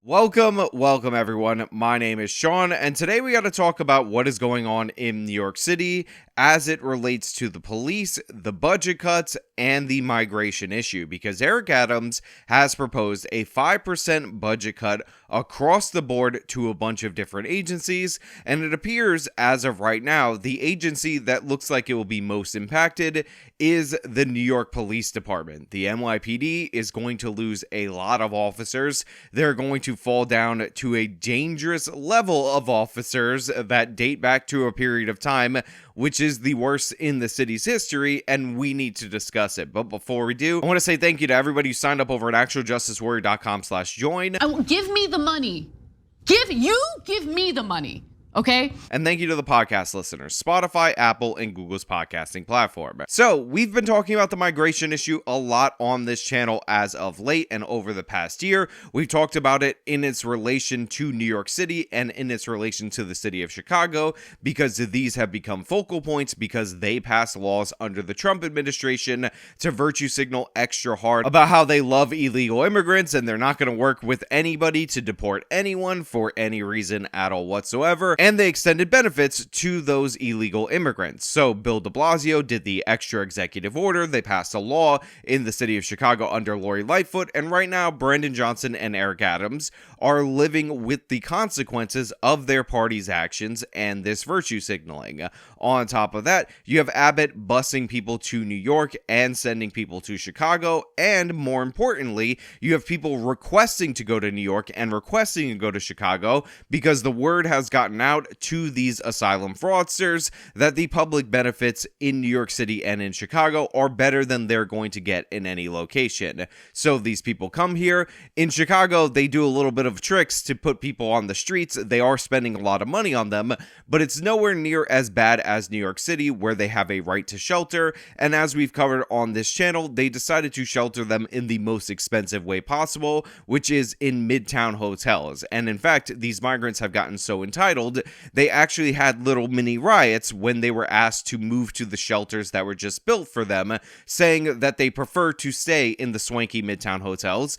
Welcome everyone. My name is Sean, and today we got to talk about what is going on in New York City as it relates to the police, the budget cuts, and the migration issue, because Eric Adams has proposed a 5% budget cut across the board to a bunch of different agencies, and it appears as of right now, the agency that looks like it will be most impacted is the New York Police Department. The NYPD is going to lose a lot of officers. They're going to fall down to a dangerous level of officers that date back to a period of time which is the worst in the city's history, and we need to discuss it. But before we do, I want to say thank you to everybody who signed up over at actualjusticewarrior.com/join. Give me the money. Give me the money. Okay. And thank you to the podcast listeners, Spotify, Apple, and Google's podcasting platform. So we've been talking about the migration issue a lot on this channel as of late and over the past year. We've talked about it in its relation to New York City and in its relation to the city of Chicago, because these have become focal points because they passed laws under the Trump administration to virtue signal extra hard about how they love illegal immigrants and they're not going to work with anybody to deport anyone for any reason at all whatsoever. And they extended benefits to those illegal immigrants. So Bill de Blasio did the extra executive order. They passed a law in the city of Chicago under Lori Lightfoot. And right now, Brandon Johnson and Eric Adams are living with the consequences of their party's actions and this virtue signaling. On top of that, you have Abbott busing people to New York and sending people to Chicago. And more importantly, you have people requesting to go to New York and requesting to go to Chicago because the word has gotten out to these asylum fraudsters that the public benefits in New York City and in Chicago are better than they're going to get in any location. So these people come here. In Chicago, they do a little bit of tricks to put people on the streets. They are spending a lot of money on them, but it's nowhere near as bad as New York City, where they have a right to shelter. And as we've covered on this channel, they decided to shelter them in the most expensive way possible, which is in midtown hotels. And in fact, these migrants have gotten so entitled, they actually had little mini riots when they were asked to move to the shelters that were just built for them, saying that they prefer to stay in the swanky midtown hotels.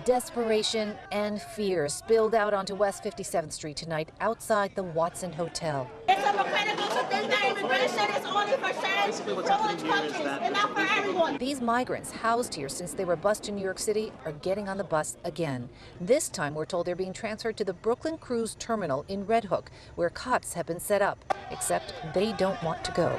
Desperation and fear spilled out onto West 57th Street tonight outside the Watson Hotel. It's hypocritical to think that immigration is only for certain privileged countries and not for everyone. These migrants housed here since they were bused in New York City are getting on the bus again. This time we're told they're being transferred to the Brooklyn Cruise Terminal in Red Hook, where cots have been set up, except they don't want to go.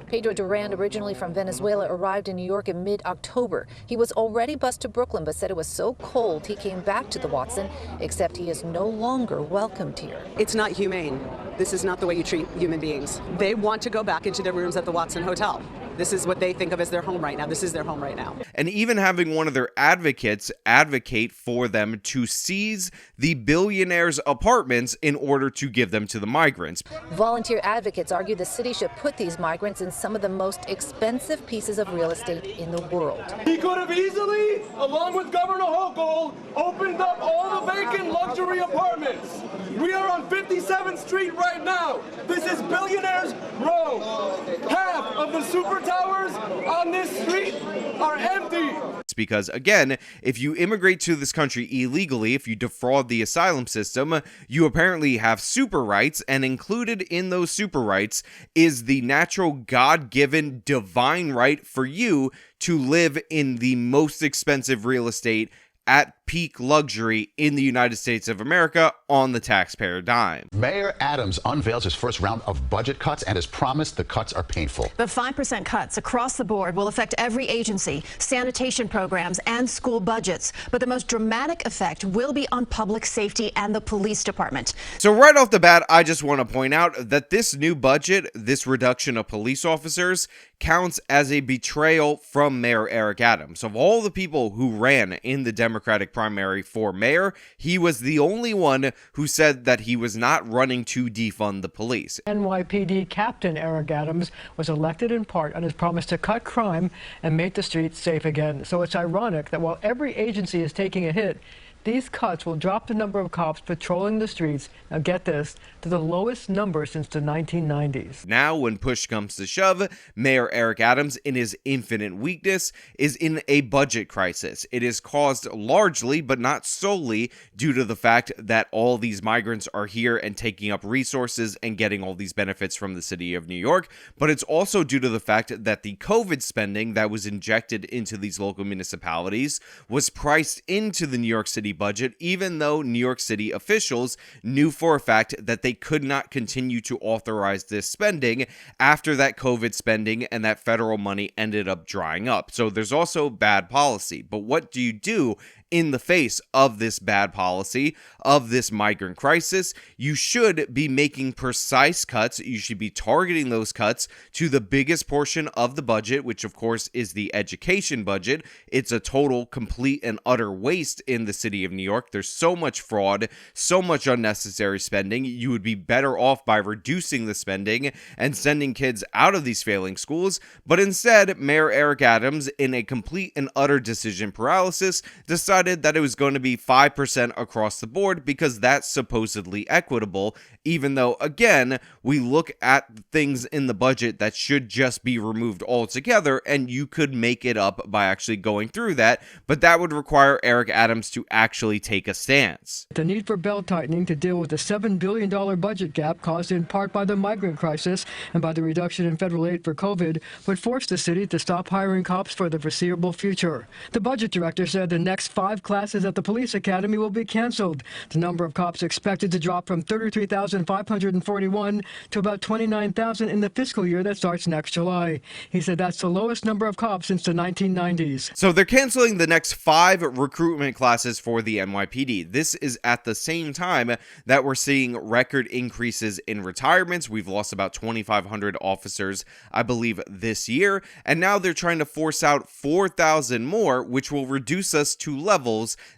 Pedro Duran, originally from Venezuela, arrived in New York in mid-October. He was already bused to Brooklyn, but said it was so cold he came back to the Watson, except he is no longer welcomed here. It's not humane. This is not the way you treat human beings. They want to go back into their rooms at the Watson Hotel. This is what they think of as their home right now. This is their home right now. And even having one of their advocates advocate for them to seize the billionaires' apartments in order to give them to the migrants. Volunteer advocates argue the city should put these migrants in some of the most expensive pieces of real estate in the world. He could have easily, along with Governor Hochul, opened up all the vacant luxury apartments. We are on 57th Street right now. This is Billionaires Row. Half of the super towers on this street are empty. Because again, if you immigrate to this country illegally, if you defraud the asylum system, you apparently have super rights, and included in those super rights is the natural God-given divine right for you to live in the most expensive real estate at peak luxury in the United States of America on the taxpayer dime. Mayor Adams unveils his first round of budget cuts and has promised the cuts are painful. The 5% cuts across the board will affect every agency, sanitation programs, and school budgets. But the most dramatic effect will be on public safety and the police department. So right off the bat, I just want to point out that this new budget, this reduction of police officers, counts as a betrayal from Mayor Eric Adams. Of all the people who ran in the Democratic primary for mayor, he was the only one who said that he was not running to defund the police. NYPD Captain Eric Adams was elected in part on his promise to cut crime and make the streets safe again. So it's ironic that while every agency is taking a hit, These cuts will drop the number of cops patrolling the streets, now get this, to the lowest number since the 1990s. Now, when push comes to shove, Mayor Eric Adams, in his infinite weakness, is in a budget crisis. It is caused largely, but not solely, due to the fact that all these migrants are here and taking up resources and getting all these benefits from the city of New York, but it's also due to the fact that the COVID spending that was injected into these local municipalities was priced into the New York City budget, even though New York City officials knew for a fact that they could not continue to authorize this spending after that COVID spending and that federal money ended up drying up. So there's also bad policy. But what do you do in the face of this bad policy, of this migrant crisis? You should be making precise cuts. You should be targeting those cuts to the biggest portion of the budget, which of course is the education budget. It's a total, complete, and utter waste in the city of New York. There's so much fraud, so much unnecessary spending. You would be better off by reducing the spending and sending kids out of these failing schools. But instead, Mayor Eric Adams, in a complete and utter decision paralysis, decided that it was going to be 5% across the board because that's supposedly equitable, even though, again, we look at things in the budget that should just be removed altogether, and you could make it up by actually going through that, but that would require Eric Adams to actually take a stance. The need for belt-tightening to deal with the $7 billion budget gap caused in part by the migrant crisis and by the reduction in federal aid for COVID would force the city to stop hiring cops for the foreseeable future. The budget director said the next 5 classes at the police academy will be canceled. The number of cops expected to drop from 33,541 to about 29,000 in the fiscal year that starts next July. He said that's the lowest number of cops since the 1990s. So they're canceling the next 5 recruitment classes for the NYPD. This is at the same time that we're seeing record increases in retirements. We've lost about 2,500 officers, I believe, this year. And now they're trying to force out 4,000 more, which will reduce us to levels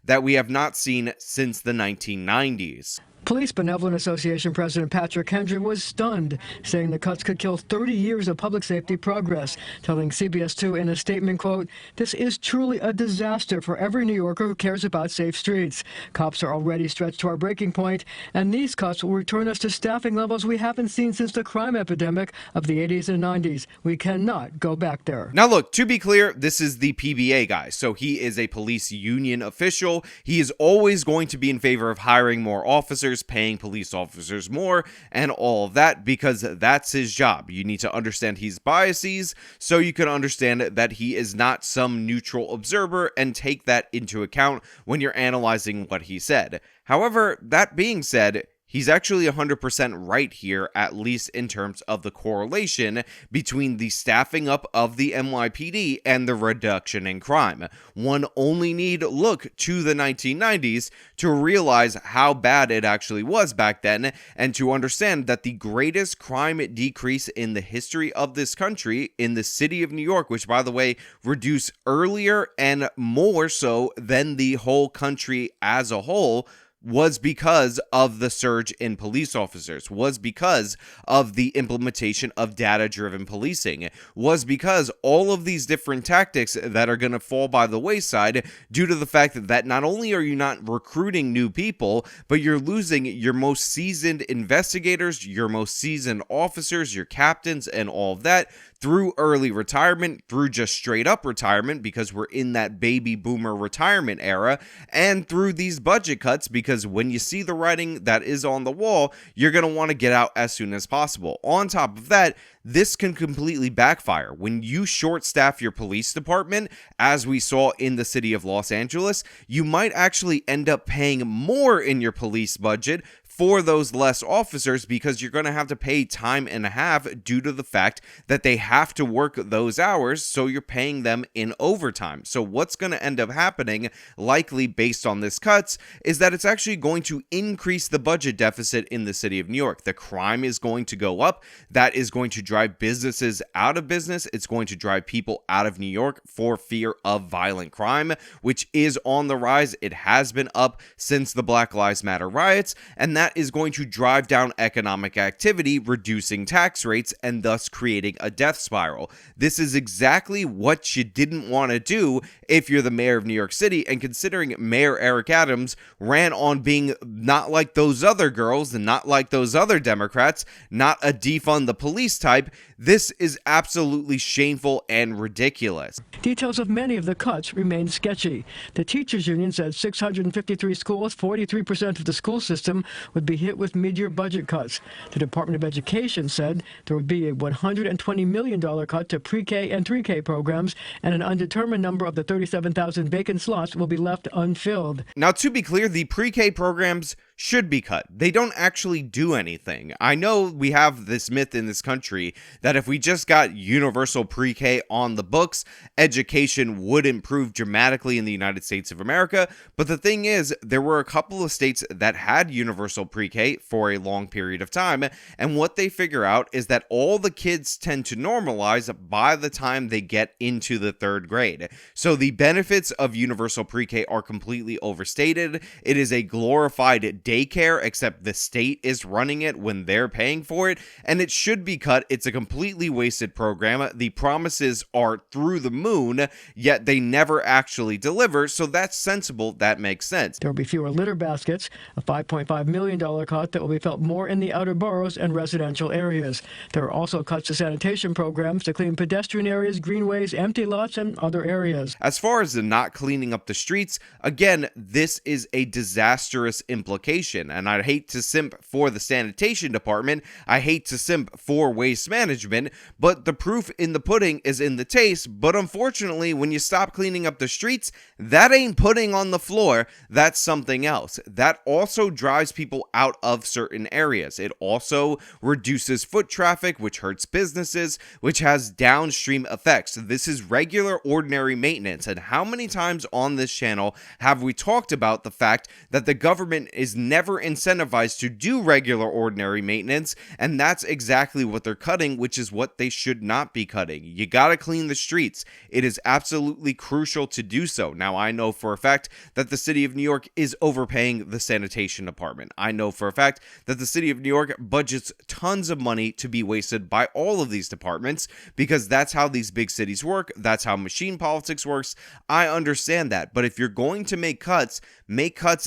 that we have not seen since the 1990s. Police Benevolent Association President Patrick Hendry was stunned, saying the cuts could kill 30 years of public safety progress, telling CBS 2 in a statement, quote, "This is truly a disaster for every New Yorker who cares about safe streets. Cops are already stretched to our breaking point, and these cuts will return us to staffing levels we haven't seen since the crime epidemic of the 80s and 90s. We cannot go back there." Now look, to be clear, this is the PBA guy, so he is a police union official. He is always going to be in favor of hiring more officers, paying police officers more, and all of that, because that's his job. You need to understand his biases so you can understand that he is not some neutral observer and take that into account when you're analyzing what he said. However, that being said, he's actually 100% right here, at least in terms of the correlation between the staffing up of the NYPD and the reduction in crime. One only need look to the 1990s to realize how bad it actually was back then, and to understand that the greatest crime decrease in the history of this country, in the city of New York, which, by the way, reduced earlier and more so than the whole country as a whole, was because of the surge in police officers, was because of the implementation of data-driven policing, was because all of these different tactics that are going to fall by the wayside due to the fact that not only are you not recruiting new people, but you're losing your most seasoned investigators, your most seasoned officers, your captains, and all of that through early retirement, through just straight up retirement, because we're in that baby boomer retirement era, and through these budget cuts, because when you see the writing that is on the wall, you're going to want to get out as soon as possible. On top of that, this can completely backfire. When you short staff your police department, as we saw in the city of Los Angeles, you might actually end up paying more in your police budget for those less officers, because you're going to have to pay time and a half due to the fact that they have to work those hours, so you're paying them in overtime. So what's going to end up happening, likely based on this cuts, is that it's actually going to increase the budget deficit in the city of New York. The crime is going to go up. That is going to drive businesses out of business. It's going to drive people out of New York for fear of violent crime, which is on the rise. It has been up since the Black Lives Matter riots, and that is going to drive down economic activity, reducing tax rates, and thus creating a death spiral. This is exactly what you didn't want to do if you're the mayor of New York City, and considering Mayor Eric Adams ran on being not like those other girls and not like those other Democrats, not a defund the police type, this is absolutely shameful and ridiculous. Details of many of the cuts remain sketchy. The teachers union said 653 schools, 43% of the school system, would be hit with mid-year budget cuts. The Department of Education said there would be a $120 million cut to pre-K and 3K programs, and an undetermined number of the 37,000 vacant slots will be left unfilled. Now, to be clear, the pre-K programs should be cut. They don't actually do anything. I know we have this myth in this country that if we just got universal pre-K on the books, education would improve dramatically in the United States of America. But the thing is, there were a couple of states that had universal pre-K for a long period of time, and what they figure out is that all the kids tend to normalize by the time they get into the third grade. So the benefits of universal pre-K are completely overstated. It is a glorified daycare, except the state is running it when they're paying for it, and it should be cut. It's a completely wasted program. The promises are through the moon, yet they never actually deliver, so that's sensible. That makes sense. There will be fewer litter baskets, a $5.5 million cut that will be felt more in the outer boroughs and residential areas. There are also cuts to sanitation programs to clean pedestrian areas, greenways, empty lots, and other areas. As far as the not cleaning up the streets, again, this is a disastrous implication. And I hate to simp for the sanitation department, I hate to simp for waste management, but the proof in the pudding is in the taste. But unfortunately, when you stop cleaning up the streets, that ain't pudding on the floor, that's something else. That also drives people out of certain areas. It also reduces foot traffic, which hurts businesses, which has downstream effects. This is regular, ordinary maintenance. And how many times on this channel have we talked about the fact that the government is never incentivized to do regular, ordinary maintenance, and that's exactly what they're cutting, which is what they should not be cutting. You gotta clean the streets. It is absolutely crucial to do so. Now, I know for a fact that the city of New York is overpaying the sanitation department. I know for a fact that the city of New York budgets tons of money to be wasted by all of these departments, because that's how these big cities work. That's how machine politics works. I understand that, but if you're going to make cuts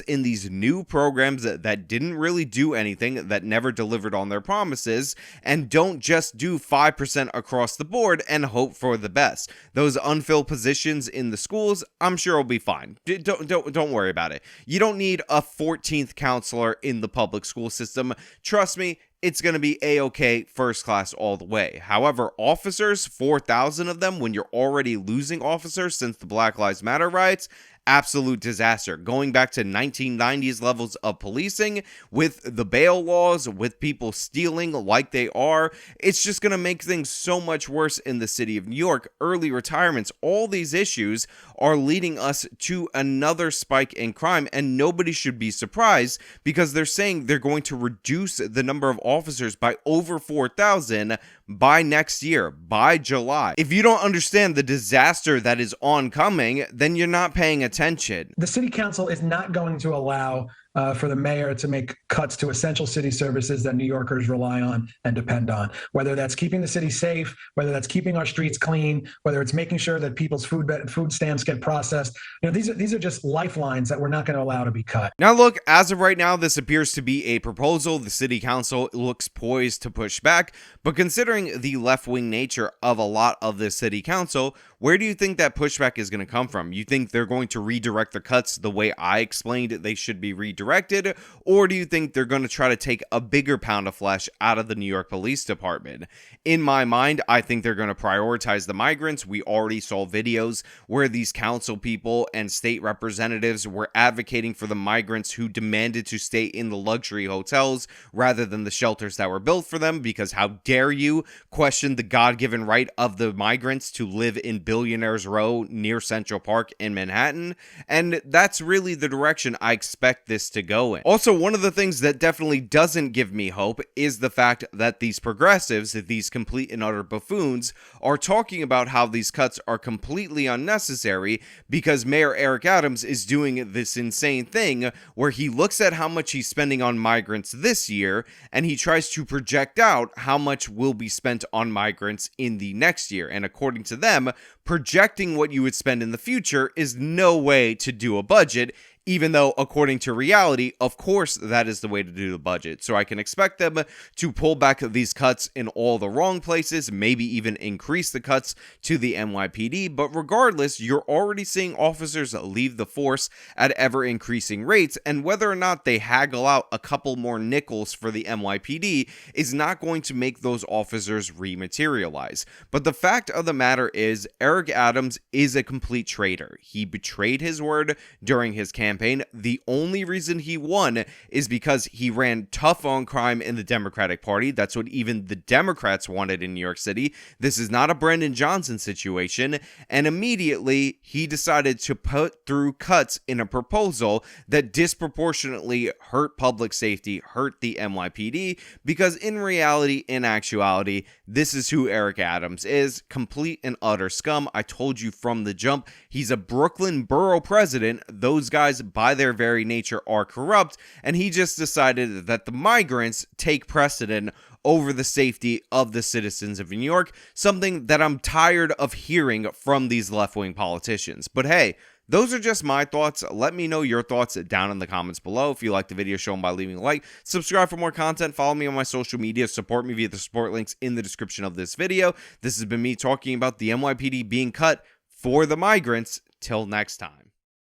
in these new programs that didn't really do anything, that never delivered on their promises, and don't just do 5% across the board and hope for the best. Those unfilled positions in the schools, I'm sure will be fine. Don't worry about it. You don't need a 14th counselor in the public school system. Trust me, it's going to be a-okay, first class all the way. However, officers, 4,000 of them, when you're already losing officers since the Black Lives Matter riots, absolute disaster. Going back to 1990s levels of policing, with the bail laws, with people stealing like they are, it's just going to make things so much worse in the city of New York. Early retirements, all these issues are leading us to another spike in crime, and nobody should be surprised, because they're saying they're going to reduce the number of officers by over 4,000 by next year, by July. If you don't understand the disaster that is oncoming, then you're not paying attention. The city council is not going to allow for the mayor to make cuts to essential city services that New Yorkers rely on and depend on, whether that's keeping the city safe, whether that's keeping our streets clean, whether it's making sure that people's food stamps get processed. You know, these are just lifelines that we're not going to allow to be cut. Now, look, as of right now, this appears to be a proposal. The city council looks poised to push back, but considering the left-wing nature of a lot of the city council, where do you think that pushback is going to come from? You think they're going to redirect the cuts the way I explained they should be redirected, or do you think they're going to try to take a bigger pound of flesh out of the New York Police Department? In my mind, I think they're going to prioritize the migrants. We already saw videos where these council people and state representatives were advocating for the migrants who demanded to stay in the luxury hotels rather than the shelters that were built for them, because how dare you question the God-given right of the migrants to live in Billionaires Row near Central Park in Manhattan? And that's really the direction I expect this to go in. Also, one of the things that definitely doesn't give me hope is the fact that these progressives, these complete and utter buffoons, are talking about how these cuts are completely unnecessary because Mayor Eric Adams is doing this insane thing where he looks at how much he's spending on migrants this year and he tries to project out how much will be spent on migrants in the next year. And according to them, projecting what you would spend in the future is no way to do a budget, even though, according to reality, of course, that is the way to do the budget. So I can expect them to pull back these cuts in all the wrong places, maybe even increase the cuts to the NYPD. But regardless, you're already seeing officers leave the force at ever-increasing rates, and whether or not they haggle out a couple more nickels for the NYPD is not going to make those officers rematerialize. But the fact of the matter is, Eric Adams is a complete traitor. He betrayed his word during his campaign. The only reason he won is because he ran tough on crime in the Democratic Party. That's what even the Democrats wanted in New York City. This is not a Brandon Johnson situation. And immediately he decided to put through cuts in a proposal that disproportionately hurt public safety, hurt the NYPD, because in reality, in actuality, this is who Eric Adams is. Complete and utter scum. I told you from the jump, he's a Brooklyn borough president. Those guys, by their very nature, are corrupt, and he just decided that the migrants take precedent over the safety of the citizens of New York, something that I'm tired of hearing from these left-wing politicians. But hey, those are just my thoughts. Let me know your thoughts down in the comments below. If you liked the video, show them by leaving a like. Subscribe for more content. Follow me on my social media. Support me via the support links in the description of this video. This has been me talking about the NYPD being cut for the migrants. Till next time.